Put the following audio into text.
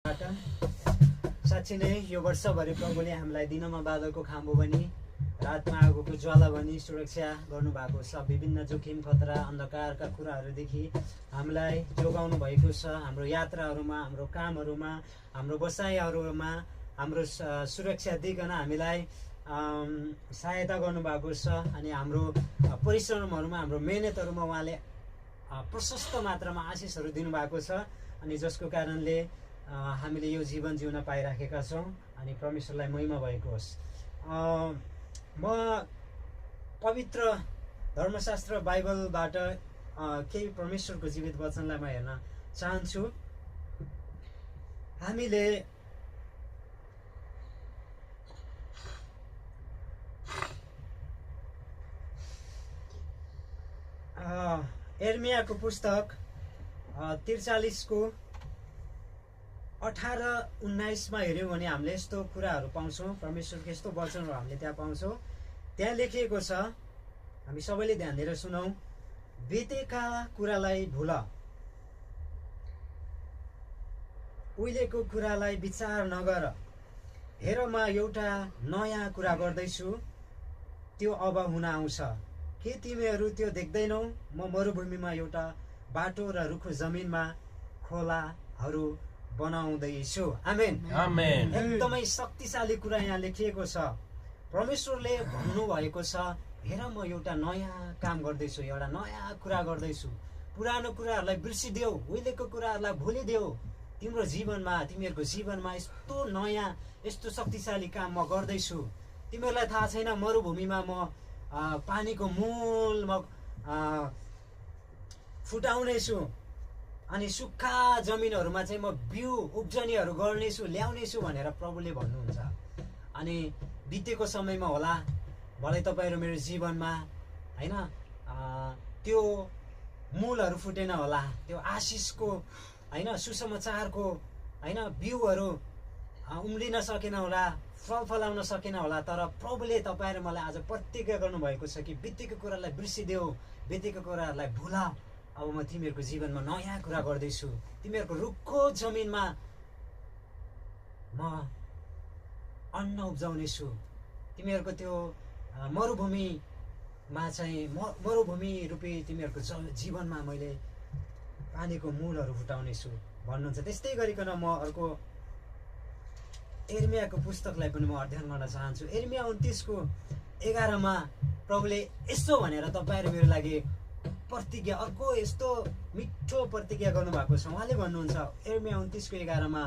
साँच्चै नै यो वर्षभरि प्रभुले हामीलाई दिनमा बादलको खाम्बो बनी रातमा आगोको ज्वाला बनी सुरक्षा गर्नुभएको छ। विभिन्न जोखिम खतरा अन्धकारका कुराहरूदेखि हामीलाई जोगाउनु भएको छ। हाम्रो यात्राहरूमा, हाम्रो कामहरूमा, हाम्रो बसाइहरूमा हाम्रो सुरक्षा दिइकन हामीलाई सहायता गर्नुभएको छ। अनि हाम्रो परिश्रमहरूमा, हाम्रो मेहनतहरूमा उहाँले प्रशस्त मात्रामा आशिषहरू दिनुभएको छ। अनि जसको कारणले हामीले यो जीवन जिउन पाइराखेका छौँ। अनि परमेश्वरलाई महिमा भएको होस्। म पवित्र धर्मशास्त्र बाइबलबाट केही परमेश्वरको जीवित वचनलाई म हेर्न चाहन्छु। हामीले यिर्मयाको पुस्तक 43 को 18-19 मा हेऱ्यौँ भने हामीले यस्तो कुराहरू पाउँछौँ। परमेश्वरको यस्तो वचनहरू हामीले त्यहाँ पाउँछौँ। त्यहाँ लेखिएको छ, हामी सबैले ध्यान दिएर सुनौँ। बितेका कुरालाई भुल, उहिलेको कुरालाई विचार नगर। हेर, म एउटा नयाँ कुरा गर्दैछु, त्यो अब हुन आउँछ। के तिमीहरू त्यो देख्दैनौ? म मरुभूमिमा एउटा बाटो र रुखो जमिनमा खोलाहरू बनाउँदैछु। आमेन, आमेन। एकदमै शक्तिशाली कुरा यहाँ लेखिएको छ। परमेश्वरले भन्नुभएको छ, हेर म एउटा नयाँ काम गर्दैछु, एउटा नयाँ कुरा गर्दैछु। पुरानो कुराहरूलाई बिर्सिदेऊ, उहिलेको कुराहरूलाई भुलिदेऊ। तिम्रो जीवनमा, तिमीहरूको जीवनमा यस्तो नयाँ, यस्तो शक्तिशाली काम म गर्दैछु। तिमीहरूलाई थाहा छैन, मरुभूमिमा म पानीको मूल म फुटाउनेछु। अनि सुक्खा जमिनहरूमा चाहिँ म बिउ उब्जनीहरू गर्नेछु, ल्याउनेछु भनेर प्रभुले भन्नुहुन्छ। अनि बितेको समयमा होला भलै तपाईँहरू मेरो जीवनमा होइन त्यो मूलहरू फुटेन होला, त्यो आशिषको होइन, सुसमाचारको होइन बिउहरू उम्लिन सकेन होला, फल फलाउन सकेन होला। तर प्रभुले तपाईँ र मलाई आज प्रतिज्ञा गर्नुभएको छ कि बितेको कुरालाई बिर्सिदेऊ, बितेको कुराहरूलाई भुल, अब म तिमीहरूको जीवनमा नयाँ कुरा गर्दैछु। तिमीहरूको रुखो जमिनमा म अन्न उब्जाउनेछु। तिमीहरूको त्यो मरुभूमिमा चाहिँ मरुभूमि रूपी तिमीहरूको जीवनमा मैले पानीको मूलहरू फुटाउनेछु भन्नुहुन्छ। त्यस्तै गरिकन म अर्को यिर्मयाको पुस्तकलाई पनि म अध्ययन गर्न चाहन्छु। यिर्मया 29 को 11 मा प्रभुले यसो भनेर तपाईँहरू मेरो लागि प्रतिज्ञा, अर्को यस्तो मिठो प्रतिज्ञा गर्नुभएको छ। उहाँले भन्नुहुन्छ यिर्मया 29 को 11 मा,